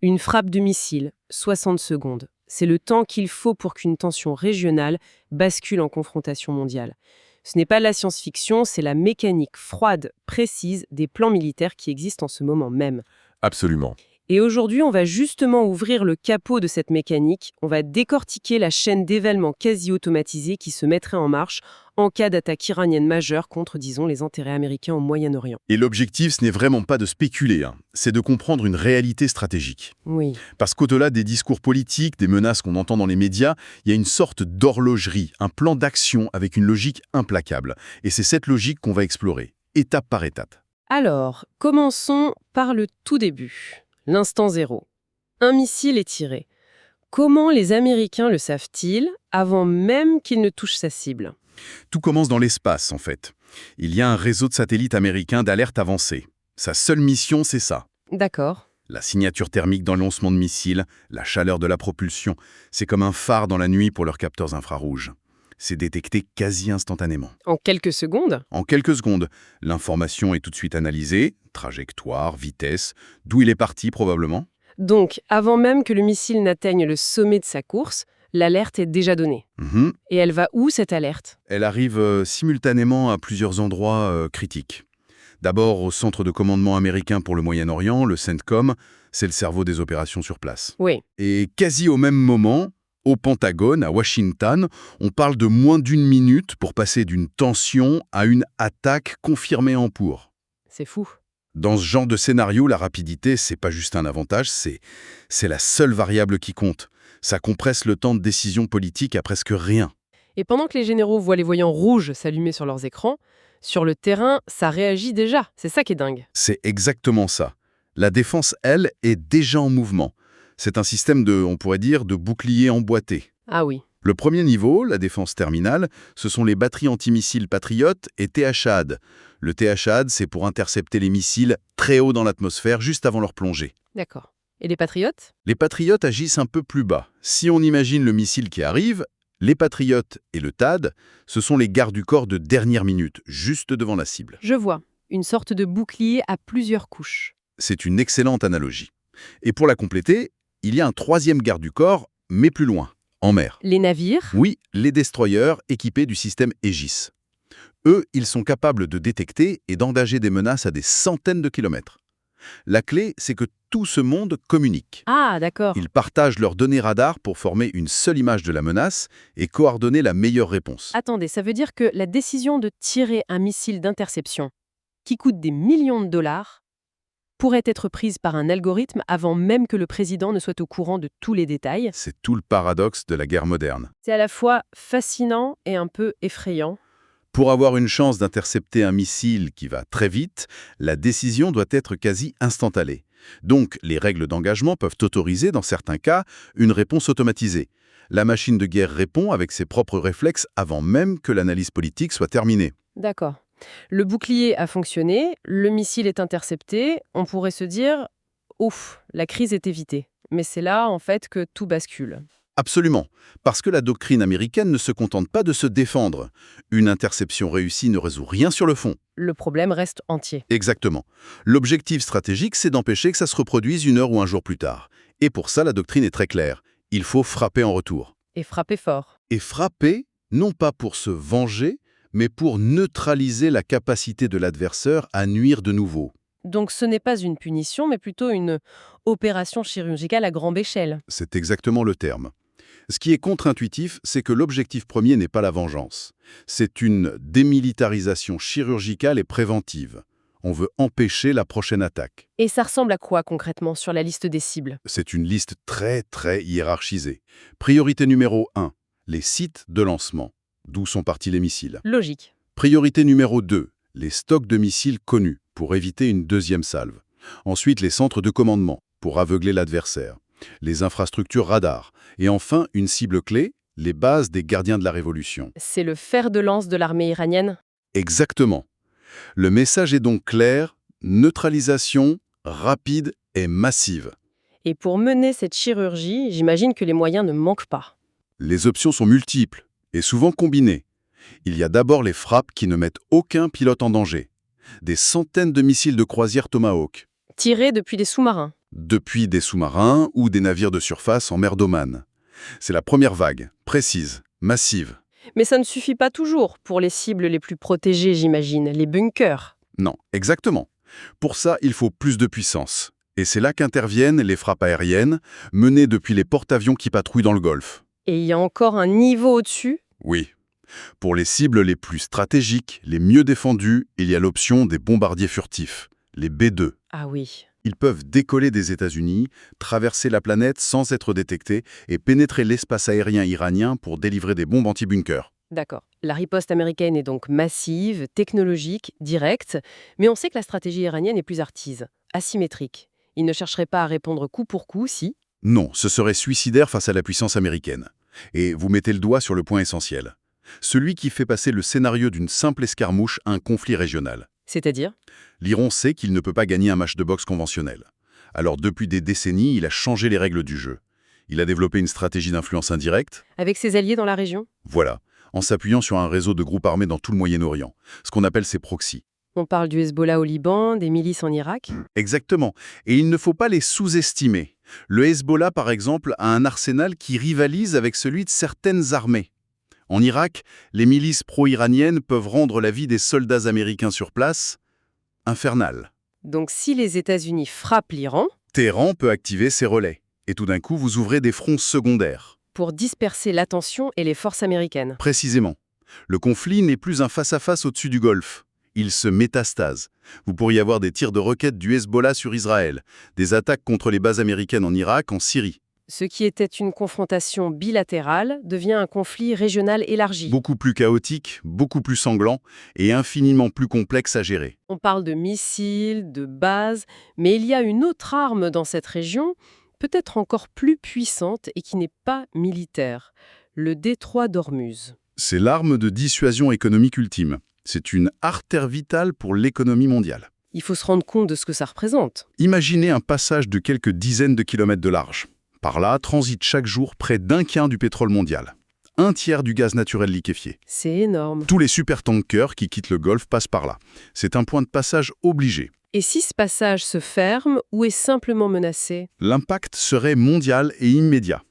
Une frappe de missile, 60 secondes. C'est le temps qu'il faut pour qu'une tension régionale bascule en confrontation mondiale. Ce n'est pas de la science-fiction, c'est la mécanique froide, précise des plans militaires qui existent en ce moment même. Absolument. Et aujourd'hui, on va justement ouvrir le capot de cette mécanique, on va décortiquer la chaîne d'événements quasi automatisés qui se mettrait en marche en cas d'attaque iranienne majeure contre, disons, les intérêts américains au Moyen-Orient. Et l'objectif, ce n'est vraiment pas de spéculer, c'est de comprendre une réalité stratégique. Oui. Parce qu'au-delà des discours politiques, des menaces qu'on entend dans les médias, il y a une sorte d'horlogerie, un plan d'action avec une logique implacable. Et c'est cette logique qu'on va explorer, étape par étape. Alors, commençons par le tout début. L'instant zéro. Un missile est tiré. Comment les Américains le savent-ils avant même qu'il ne touche sa cible ? Tout commence dans l'espace, en fait. Il y a un réseau de satellites américains d'alerte avancée. Sa seule mission, c'est ça. D'accord. La signature thermique dans le lancement de missiles, la chaleur de la propulsion, c'est comme un phare dans la nuit pour leurs capteurs infrarouges. C'est détecté quasi instantanément. En quelques secondes ? En quelques secondes, l'information est tout de suite analysée, trajectoire, vitesse, d'où il est parti probablement. Donc, avant même que le missile n'atteigne le sommet de sa course, l'alerte est déjà donnée. Et elle va où, cette alerte ? Elle arrive simultanément à plusieurs endroits critiques. D'abord au centre de commandement américain pour le Moyen-Orient, le CENTCOM, c'est le cerveau des opérations sur place. Oui. Et quasi au même moment, au Pentagone, à Washington, on parle de moins d'une minute pour passer d'une tension à une attaque confirmée en pour. C'est fou. Dans ce genre de scénario, la rapidité, c'est pas juste un avantage, c'est la seule variable qui compte. Ça compresse le temps de décision politique à presque rien. Et pendant que les généraux voient les voyants rouges s'allumer sur leurs écrans, sur le terrain, ça réagit déjà. C'est ça qui est dingue. C'est exactement ça. La défense, elle, est déjà en mouvement. C'est un système on pourrait dire, de bouclier emboîté. Ah oui. Le premier niveau, la défense terminale, ce sont les batteries antimissiles Patriot et THAAD. Le THAAD, c'est pour intercepter les missiles très haut dans l'atmosphère, juste avant leur plongée. D'accord. Et les patriotes ? Les patriotes agissent un peu plus bas. Si on imagine le missile qui arrive, les patriotes et le THAAD, ce sont les gardes du corps de dernière minute, juste devant la cible. Je vois. Une sorte de bouclier à plusieurs couches. C'est une excellente analogie. Et pour la compléter, il y a un troisième garde du corps, mais plus loin, en mer. Les navires ? Oui, les destroyers équipés du système Aegis. Eux, ils sont capables de détecter et d'engager des menaces à des centaines de kilomètres. La clé, c'est que tout ce monde communique. Ah, d'accord. Ils partagent leurs données radar pour former une seule image de la menace et coordonner la meilleure réponse. Attendez, ça veut dire que la décision de tirer un missile d'interception, qui coûte des millions de dollars, pourrait être prise par un algorithme avant même que le président ne soit au courant de tous les détails. C'est tout le paradoxe de la guerre moderne. C'est à la fois fascinant et un peu effrayant. Pour avoir une chance d'intercepter un missile qui va très vite, la décision doit être quasi instantanée. Donc, les règles d'engagement peuvent autoriser, dans certains cas, une réponse automatisée. La machine de guerre répond avec ses propres réflexes avant même que l'analyse politique soit terminée. D'accord. Le bouclier a fonctionné, le missile est intercepté, on pourrait se dire « Ouf, la crise est évitée ». Mais c'est là, en fait, que tout bascule. Absolument, parce que la doctrine américaine ne se contente pas de se défendre. Une interception réussie ne résout rien sur le fond. Le problème reste entier. Exactement. L'objectif stratégique, c'est d'empêcher que ça se reproduise une heure ou un jour plus tard. Et pour ça, la doctrine est très claire. Il faut frapper en retour. Et frapper fort. Et frapper, non pas pour se venger, mais pour neutraliser la capacité de l'adversaire à nuire de nouveau. Donc ce n'est pas une punition, mais plutôt une opération chirurgicale à grande échelle. C'est exactement le terme. Ce qui est contre-intuitif, c'est que l'objectif premier n'est pas la vengeance. C'est une démilitarisation chirurgicale et préventive. On veut empêcher la prochaine attaque. Et ça ressemble à quoi concrètement sur la liste des cibles ? C'est une liste très hiérarchisée. Priorité numéro 1, les sites de lancement, d'où sont partis les missiles. Logique. Priorité numéro 2, les stocks de missiles connus, pour éviter une deuxième salve. Ensuite, les centres de commandement, pour aveugler l'adversaire. Les infrastructures radars. Et enfin, une cible clé, les bases des gardiens de la Révolution. C'est le fer de lance de l'armée iranienne ? Exactement. Le message est donc clair, neutralisation rapide et massive. Et pour mener cette chirurgie, j'imagine que les moyens ne manquent pas. Les options sont multiples et souvent combinées. Il y a d'abord les frappes qui ne mettent aucun pilote en danger. Des centaines de missiles de croisière Tomahawk. Tirés depuis des sous-marins. depuis des sous-marins ou des navires de surface en mer d'Oman. C'est la première vague, précise, massive. Mais ça ne suffit pas toujours pour les cibles les plus protégées, j'imagine, les bunkers. Non, exactement. Pour ça, il faut plus de puissance. Et c'est là qu'interviennent les frappes aériennes, menées depuis les porte-avions qui patrouillent dans le Golfe. Et il y a encore un niveau au-dessus? Oui. Pour les cibles les plus stratégiques, les mieux défendues, il y a l'option des bombardiers furtifs, les B-2. Ah oui. Ils peuvent décoller des États-Unis, traverser la planète sans être détectés et pénétrer l'espace aérien iranien pour délivrer des bombes anti-bunkers. D'accord. La riposte américaine est donc massive, technologique, directe, mais on sait que la stratégie iranienne est plus artise, asymétrique. Ils ne chercheraient pas à répondre coup pour coup, si? Non, ce serait suicidaire face à la puissance américaine. Et vous mettez le doigt sur le point essentiel. Celui qui fait passer le scénario d'une simple escarmouche à un conflit régional. C'est-à-dire? L'Iran sait qu'il ne peut pas gagner un match de boxe conventionnel. Alors depuis des décennies, il a changé les règles du jeu. Il a développé une stratégie d'influence indirecte. Avec ses alliés dans la région? Voilà, en s'appuyant sur un réseau de groupes armés dans tout le Moyen-Orient, ce qu'on appelle ses proxys. On parle du Hezbollah au Liban, des milices en Irak? Exactement, et il ne faut pas les sous-estimer. Le Hezbollah, par exemple, a un arsenal qui rivalise avec celui de certaines armées. En Irak, les milices pro-iraniennes peuvent rendre la vie des soldats américains sur place infernale. Donc si les États-Unis frappent l'Iran, Téhéran peut activer ses relais, et tout d'un coup vous ouvrez des fronts secondaires. pour disperser l'attention et les forces américaines. Précisément. Le conflit n'est plus un face-à-face au-dessus du Golfe. Il se métastase. Vous pourriez avoir des tirs de roquettes du Hezbollah sur Israël, des attaques contre les bases américaines en Irak, en Syrie. Ce qui était une confrontation bilatérale devient un conflit régional élargi. Beaucoup plus chaotique, beaucoup plus sanglant et infiniment plus complexe à gérer. On parle de missiles, de bases, mais il y a une autre arme dans cette région, peut-être encore plus puissante et qui n'est pas militaire, le détroit d'Ormuz. C'est l'arme de dissuasion économique ultime. C'est une artère vitale pour l'économie mondiale. Il faut se rendre compte de ce que ça représente. Imaginez un passage de quelques dizaines de kilomètres de large. Par là transite chaque jour près d'un quart du pétrole mondial. Un tiers du gaz naturel liquéfié. C'est énorme. Tous les supertankers qui quittent le Golfe passent par là. C'est un point de passage obligé. Et si ce passage se ferme ou est simplement menacé? L'impact serait mondial et immédiat.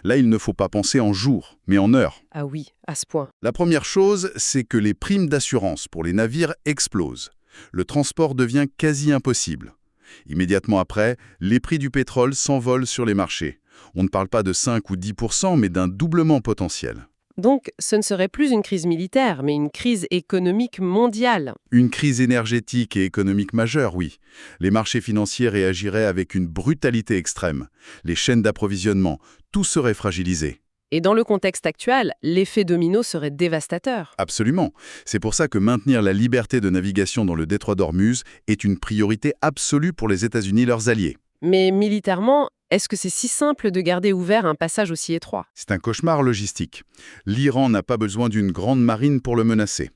Là, il ne faut pas penser en jours, mais en heures. Ah oui, à ce point. La première chose, c'est que les primes d'assurance pour les navires explosent. Le transport devient quasi impossible. Immédiatement après, les prix du pétrole s'envolent sur les marchés. On ne parle pas de 5 ou 10%, mais d'un doublement potentiel. Donc, ce ne serait plus une crise militaire, mais une crise économique mondiale. Une crise énergétique et économique majeure, oui. Les marchés financiers réagiraient avec une brutalité extrême. Les chaînes d'approvisionnement, tout serait fragilisé. Et dans le contexte actuel, l'effet domino serait dévastateur. Absolument. C'est pour ça que maintenir la liberté de navigation dans le détroit d'Ormuz est une priorité absolue pour les États-Unis et leurs alliés. Mais militairement, est-ce que c'est si simple de garder ouvert un passage aussi étroit? C'est un cauchemar logistique. L'Iran n'a pas besoin d'une grande marine pour le menacer.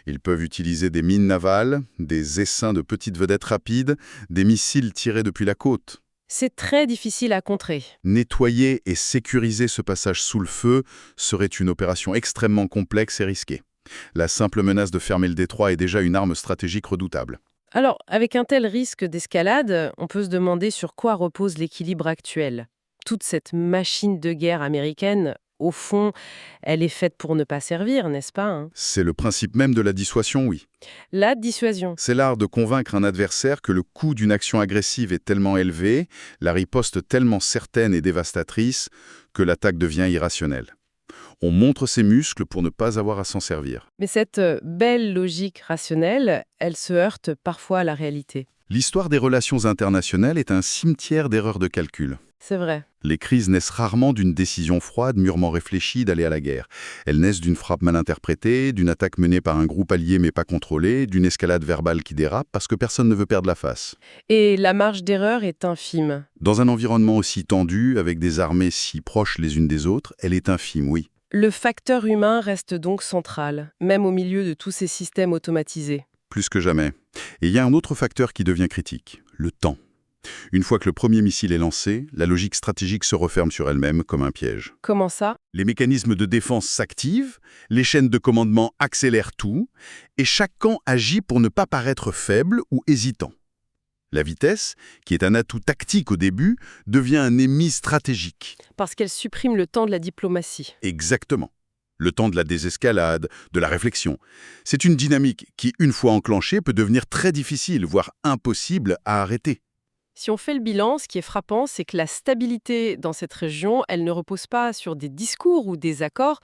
Ils peuvent utiliser des mines navales, des essaims de petites vedettes rapides, des missiles tirés depuis la côte. C'est très difficile à contrer. Nettoyer et sécuriser ce passage sous le feu serait une opération extrêmement complexe et risquée. La simple menace de fermer le détroit est déjà une arme stratégique redoutable. Alors, avec un tel risque d'escalade, on peut se demander sur quoi repose l'équilibre actuel. Toute cette machine de guerre américaine, au fond, elle est faite pour ne pas servir, n'est-ce pas, hein? C'est le principe même de la dissuasion, oui. La dissuasion. C'est l'art de convaincre un adversaire que le coût d'une action agressive est tellement élevé, la riposte tellement certaine et dévastatrice, que l'attaque devient irrationnelle. On montre ses muscles pour ne pas avoir à s'en servir. Mais cette belle logique rationnelle, elle se heurte parfois à la réalité. L'histoire des relations internationales est un cimetière d'erreurs de calcul. C'est vrai. Les crises naissent rarement d'une décision froide, mûrement réfléchie d'aller à la guerre. Elles naissent d'une frappe mal interprétée, d'une attaque menée par un groupe allié mais pas contrôlé, d'une escalade verbale qui dérape parce que personne ne veut perdre la face. Et la marge d'erreur est infime. Dans un environnement aussi tendu, avec des armées si proches les unes des autres, elle est infime, oui. Le facteur humain reste donc central, même au milieu de tous ces systèmes automatisés. Plus que jamais. Et il y a un autre facteur qui devient critique, le temps. Une fois que le premier missile est lancé, la logique stratégique se referme sur elle-même comme un piège. Comment ça? Les mécanismes de défense s'activent, les chaînes de commandement accélèrent tout, et chaque camp agit pour ne pas paraître faible ou hésitant. La vitesse, qui est un atout tactique au début, devient un ennemi stratégique. Parce qu'elle supprime le temps de la diplomatie. Exactement. Le temps de la désescalade, de la réflexion. C'est une dynamique qui, une fois enclenchée, peut devenir très difficile, voire impossible à arrêter. Si on fait le bilan, ce qui est frappant, c'est que la stabilité dans cette région, elle ne repose pas sur des discours ou des accords,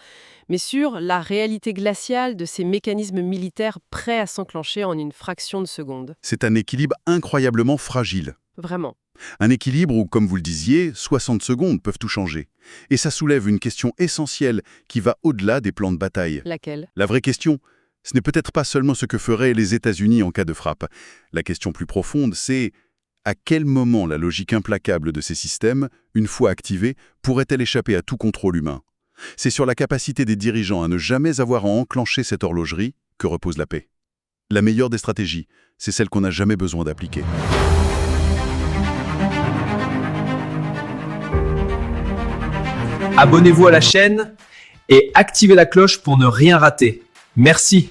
mais sur la réalité glaciale de ces mécanismes militaires prêts à s'enclencher en une fraction de seconde. C'est un équilibre incroyablement fragile. Vraiment. Un équilibre où, comme vous le disiez, 60 secondes peuvent tout changer. Et ça soulève une question essentielle qui va au-delà des plans de bataille. Laquelle? La vraie question, ce n'est peut-être pas seulement ce que feraient les États-Unis en cas de frappe. La question plus profonde, c'est à quel moment la logique implacable de ces systèmes, une fois activée, pourrait-elle échapper à tout contrôle humain? C'est sur la capacité des dirigeants à ne jamais avoir à enclencher cette horlogerie que repose la paix. La meilleure des stratégies, c'est celle qu'on n'a jamais besoin d'appliquer. Abonnez-vous à la chaîne et activez la cloche pour ne rien rater. Merci.